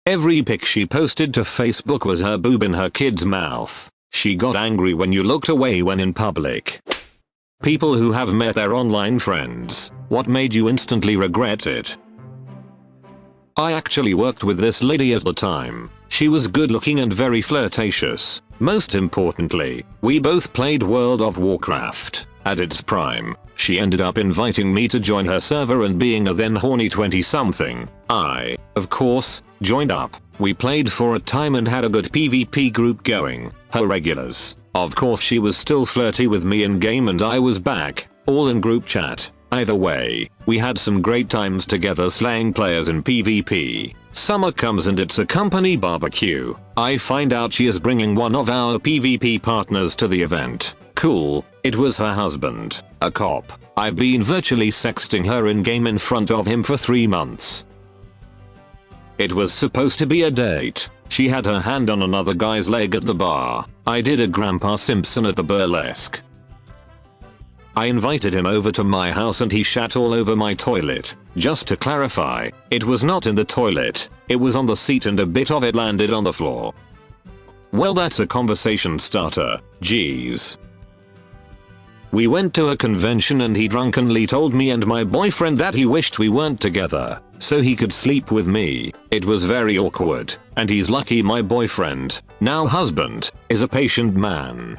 Every pic she posted to Facebook was her boob in her kid's mouth. She got angry when you looked away when in public. People who have met their online friends. What made you instantly regret it? I actually worked with this lady at the time. She was good looking and very flirtatious. Most importantly, we both played World of Warcraft. At its prime, she ended up inviting me to join her server, and being a then horny 20-something, I, of course, joined up. We played for a time and had a good PvP group going. Her regulars. Of course she was still flirty with me in game and I was back, all in group chat. Either way, we had some great times together slaying players in PvP. Summer comes and it's a company barbecue. I find out she is bringing one of our PvP partners to the event. Cool, it was her husband, a cop. I've been virtually sexting her in game in front of him for 3 months. It was supposed to be a date. She had her hand on another guy's leg at the bar. I did a Grandpa Simpson at the burlesque. I invited him over to my house and he shat all over my toilet. Just to clarify, it was not in the toilet, it was on the seat and a bit of it landed on the floor. Well, that's a conversation starter, jeez. We went to a convention and he drunkenly told me and my boyfriend that he wished we weren't together, so he could sleep with me. It was very awkward, and he's lucky my boyfriend, now husband, is a patient man.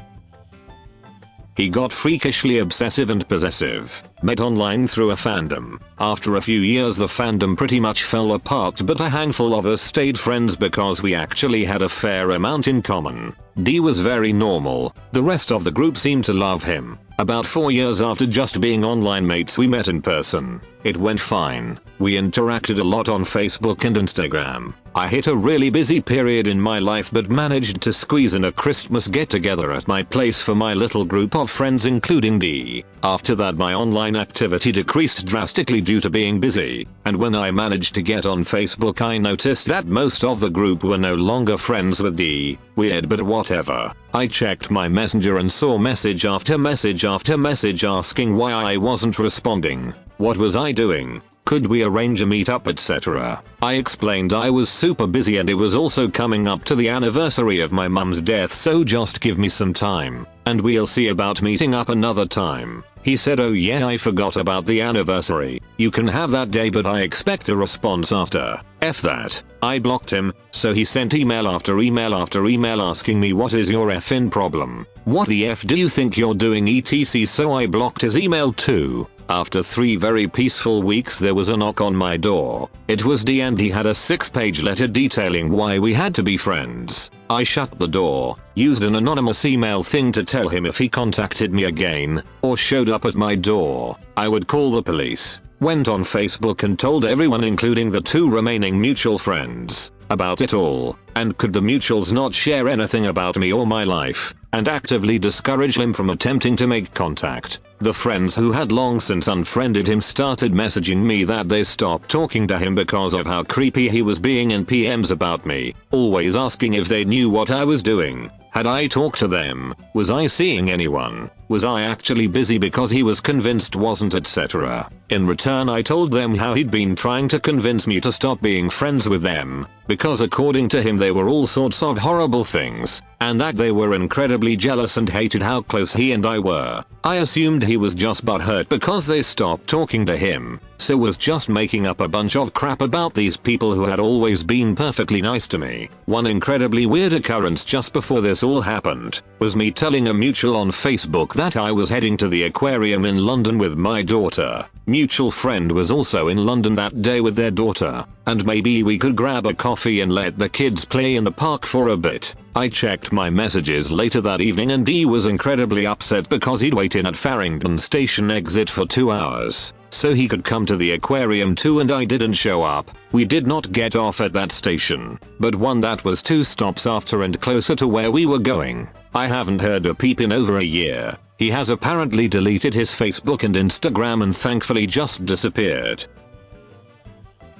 He got freakishly obsessive and possessive. Met online through a fandom. After a few years the fandom pretty much fell apart, but a handful of us stayed friends because we actually had a fair amount in common. D was very normal. The rest of the group seemed to love him. About 4 years after just being online mates we met in person. It went fine. We interacted a lot on Facebook and Instagram. I hit a really busy period in my life but managed to squeeze in a Christmas get together at my place for my little group of friends including D. After that my online activity decreased drastically due to being busy, and when I managed to get on Facebook I noticed that most of the group were no longer friends with D. Weird, but whatever. I checked my messenger and saw message after message after message asking why I wasn't responding. What was I doing? Could we arrange a meetup, etc. I explained I was super busy and it was also coming up to the anniversary of my mum's death, so just give me some time, and we'll see about meeting up another time. He said, oh yeah, I forgot about the anniversary. You can have that day but I expect a response after. F that. I blocked him, so he sent email after email after email asking me what is your effing problem? What the F do you think you're doing etc, so I blocked his email too. After 3 very peaceful weeks there was a knock on my door. It was D and he had a 6-page letter detailing why we had to be friends. I shut the door, used an anonymous email thing to tell him if he contacted me again, or showed up at my door, I would call the police. Went on Facebook and told everyone including the 2 remaining mutual friends about it all, and could the mutuals not share anything about me or my life, and actively discourage him from attempting to make contact. The friends who had long since unfriended him started messaging me that they stopped talking to him because of how creepy he was being in PMs about me, always asking if they knew what I was doing. Had I talked to them? Was I seeing anyone? Was I actually busy because he was convinced wasn't, etc. In return I told them how he'd been trying to convince me to stop being friends with them, because according to him they were all sorts of horrible things, and that they were incredibly jealous and hated how close he and I were. I assumed he was just butthurt because they stopped talking to him, so was just making up a bunch of crap about these people who had always been perfectly nice to me. One incredibly weird occurrence just before this all happened was me telling a mutual on Facebook that I was heading to the aquarium in London with my daughter. Mutual friend was also in London that day with their daughter, and maybe we could grab a coffee and let the kids play in the park for a bit. I checked my messages later that evening and he was incredibly upset because he'd waited at Farringdon station exit for 2 hours, so he could come to the aquarium too, and I didn't show up. We did not get off at that station, but one that was 2 stops after and closer to where we were going. I haven't heard a peep in over a year. He has apparently deleted his Facebook and Instagram and thankfully just disappeared.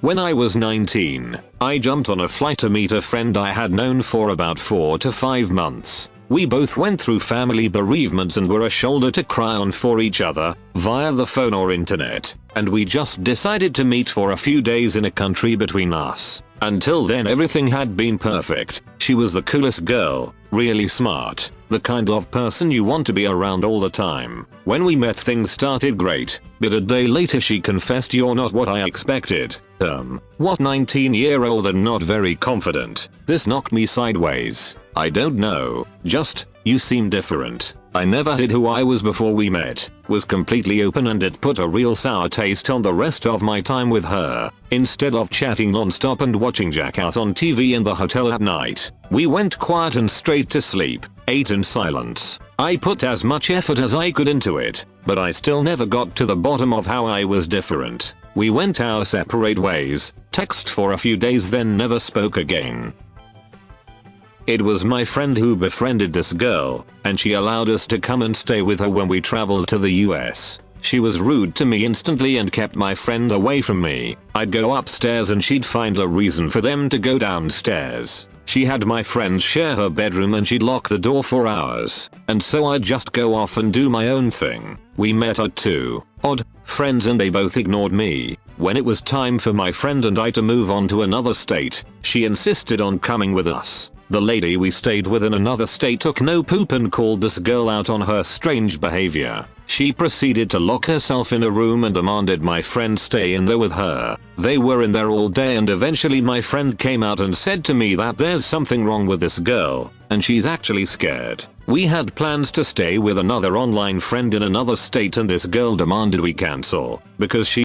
When I was 19, I jumped on a flight to meet a friend I had known for about 4 to 5 months. We both went through family bereavements and were a shoulder to cry on for each other, via the phone or internet, and we just decided to meet for a few days in a country between us. Until then everything had been perfect. She was the coolest girl, really smart, the kind of person you want to be around all the time. When we met things started great, but a day later she confessed, "You're not what I expected." What 19-year-old and not very confident? This knocked me sideways. I don't know, just, "You seem different." I never hid who I was before we met, was completely open, and it put a real sour taste on the rest of my time with her. Instead of chatting non-stop and watching Jackass on TV in the hotel at night, we went quiet and straight to sleep, ate in silence. I put as much effort as I could into it, but I still never got to the bottom of how I was different. We went our separate ways, texted for a few days, then never spoke again. It was my friend who befriended this girl, and she allowed us to come and stay with her when we traveled to the US. She was rude to me instantly and kept my friend away from me. I'd go upstairs and she'd find a reason for them to go downstairs. She had my friends share her bedroom and she'd lock the door for hours, and so I'd just go off and do my own thing. We met at two odd friends and they both ignored me. When it was time for my friend and I to move on to another state, she insisted on coming with us. The lady we stayed with in another state took no poop and called this girl out on her strange behavior. She proceeded to lock herself in a room and demanded my friend stay in there with her. They were in there all day and eventually my friend came out and said to me that there's something wrong with this girl, and she's actually scared. We had plans to stay with another online friend in another state and this girl demanded we cancel, because she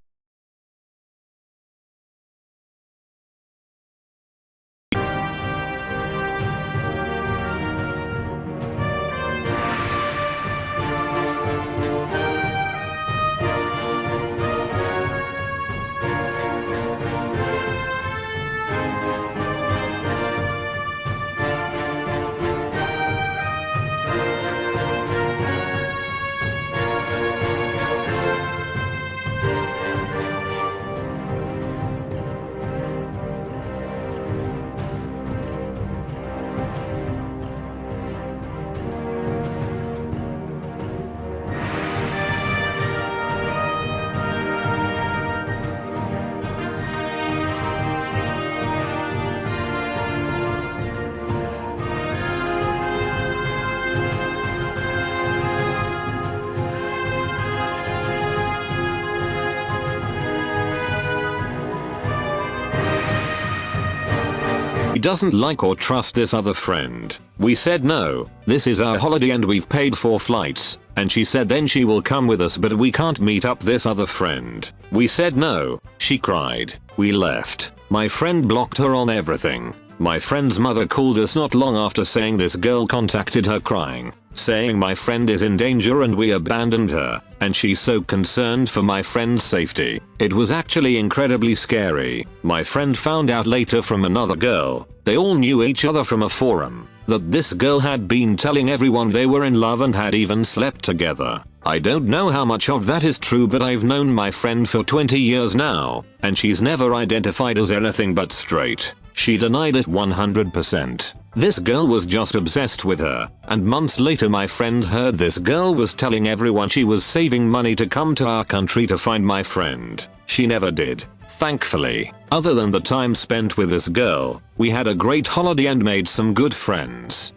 doesn't like or trust this other friend. We said no, this is our holiday and we've paid for flights, and she said then she will come with us but we can't meet up this other friend. We said no, she cried. We left. My friend blocked her on everything. My friend's mother called us not long after saying this girl contacted her crying, saying my friend is in danger and we abandoned her, and she's so concerned for my friend's safety. It was actually incredibly scary. My friend found out later from another girl, they all knew each other from a forum, that this girl had been telling everyone they were in love and had even slept together. I don't know how much of that is true, but I've known my friend for 20 years now, and she's never identified as anything but straight. She denied it 100%. This girl was just obsessed with her, and months later my friend heard this girl was telling everyone she was saving money to come to our country to find my friend. She never did. Thankfully, other than the time spent with this girl, we had a great holiday and made some good friends.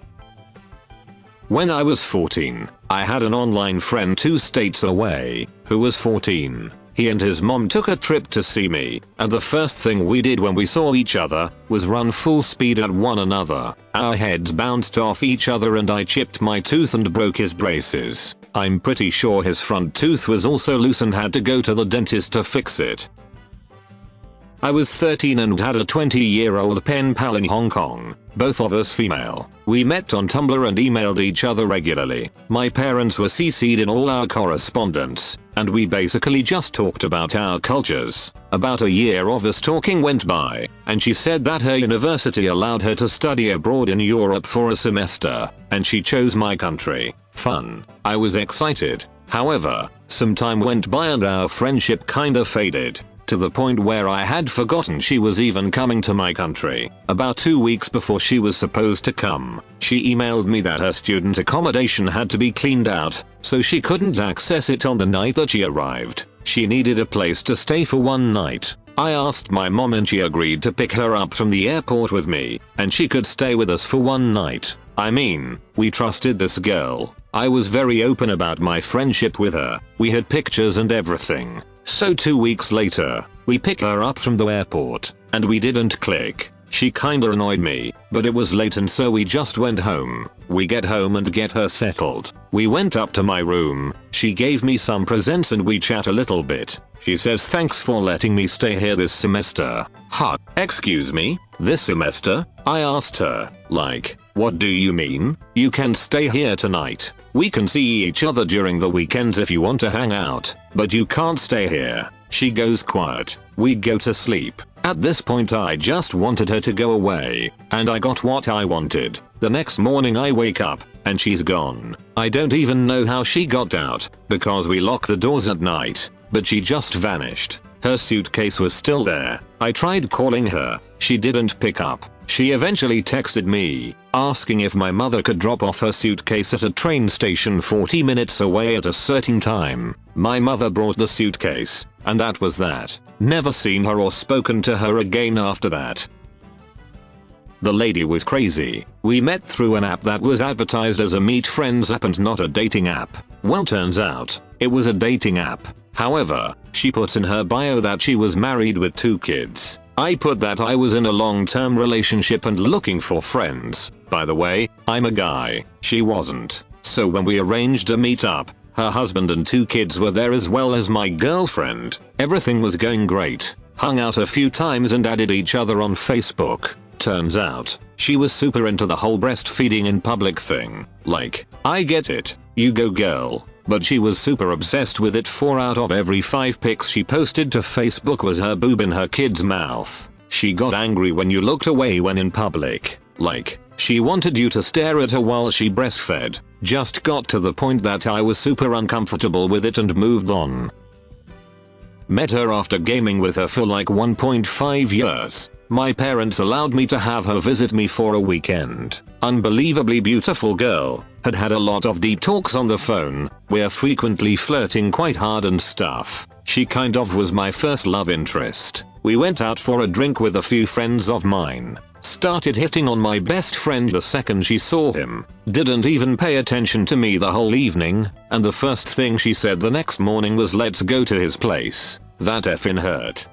When I was 14, I had an online friend 2 states away, who was 14. He and his mom took a trip to see me, and the first thing we did when we saw each other was run full speed at one another. Our heads bounced off each other and I chipped my tooth and broke his braces. I'm pretty sure his front tooth was also loose and had to go to the dentist to fix it. I was 13 and had a 20-year-old pen pal in Hong Kong, both of us female. We met on Tumblr and emailed each other regularly. My parents were CC'd in all our correspondence, and we basically just talked about our cultures. About a year of us talking went by, and she said that her university allowed her to study abroad in Europe for a semester, and she chose my country. Fun. I was excited. However, some time went by and our friendship kinda faded, to the point where I had forgotten she was even coming to my country. About 2 weeks before she was supposed to come, she emailed me that her student accommodation had to be cleaned out, so she couldn't access it on the night that she arrived. She needed a place to stay for one night. I asked my mom and she agreed to pick her up from the airport with me, and she could stay with us for one night. I mean, we trusted this girl. I was very open about my friendship with her. We had pictures and everything. So 2 weeks later, we pick her up from the airport, and we didn't click. She kinda annoyed me, but it was late and so we just went home. We get home and get her settled. We went up to my room, she gave me some presents and we chat a little bit. She says thanks for letting me stay here this semester. Huh, excuse me? This semester? I asked her, like, what do you mean? You can stay here tonight. We can see each other during the weekends if you want to hang out, but you can't stay here. She goes quiet. We go to sleep. At this point I just wanted her to go away, and I got what I wanted. The next morning I wake up, and she's gone. I don't even know how she got out, because we lock the doors at night, but she just vanished. Her suitcase was still there. I tried calling her. She didn't pick up. She eventually texted me, asking if my mother could drop off her suitcase at a train station 40 minutes away at a certain time. My mother brought the suitcase, and that was that. Never seen her or spoken to her again after that. The lady was crazy. We met through an app that was advertised as a meet friends app and not a dating app. Well, turns out, it was a dating app. However, she puts in her bio that she was married with 2 kids. I put that I was in a long-term relationship and looking for friends. By the way, I'm a guy. She wasn't. So when we arranged a meet-up, her husband and 2 kids were there as well as my girlfriend. Everything was going great. Hung out a few times and added each other on Facebook. Turns out, she was super into the whole breastfeeding in public thing. Like, I get it. You go girl. But she was super obsessed with it. 4 out of every 5 pics she posted to Facebook was her boob in her kid's mouth. She got angry when you looked away when in public. Like, she wanted you to stare at her while she breastfed. Just got to the point that I was super uncomfortable with it and moved on. Met her after gaming with her for like 1.5 years. My parents allowed me to have her visit me for a weekend. Unbelievably beautiful girl. Had a lot of deep talks on the phone. We're frequently flirting quite hard and stuff. She kind of was my first love interest. We went out for a drink with a few friends of mine. Started hitting on my best friend the second she saw him. Didn't even pay attention to me the whole evening, and the first thing she said the next morning was let's go to his place. That effing hurt.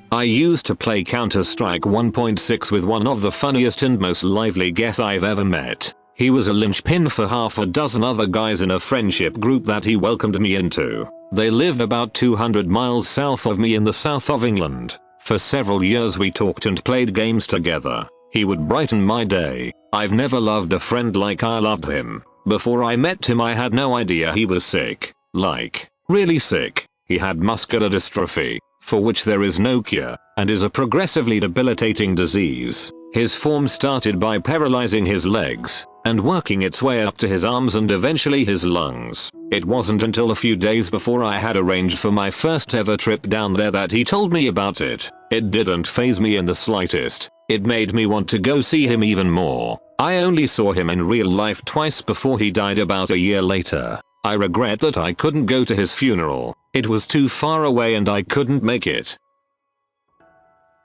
I used to play Counter-Strike 1.6 with one of the funniest and most lively guys I've ever met. He was a linchpin for half a dozen other guys in a friendship group that he welcomed me into. They lived about 200 miles south of me in the south of England. For several years we talked and played games together. He would brighten my day. I've never loved a friend like I loved him. Before I met him I had no idea he was sick. Like, really sick. He had muscular dystrophy, for which there is no cure, and is a progressively debilitating disease. His form started by paralyzing his legs, and working its way up to his arms and eventually his lungs. It wasn't until a few days before I had arranged for my first ever trip down there that he told me about it. It didn't faze me in the slightest. It made me want to go see him even more. I only saw him in real life twice before he died about a year later. I regret that I couldn't go to his funeral. It was too far away and I couldn't make it.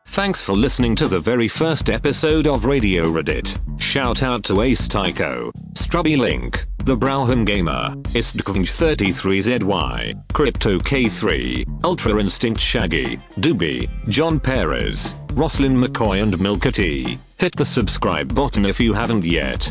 Thanks for listening to the very first episode of Radio Reddit. Shout out to Ace Tycho, Strubby Link, The Brauham Gamer, Istgving33zy, Crypto K3, Ultra Instinct Shaggy, Doobie, John Perez, Roslyn McCoy and Milka T. Hit the subscribe button if you haven't yet.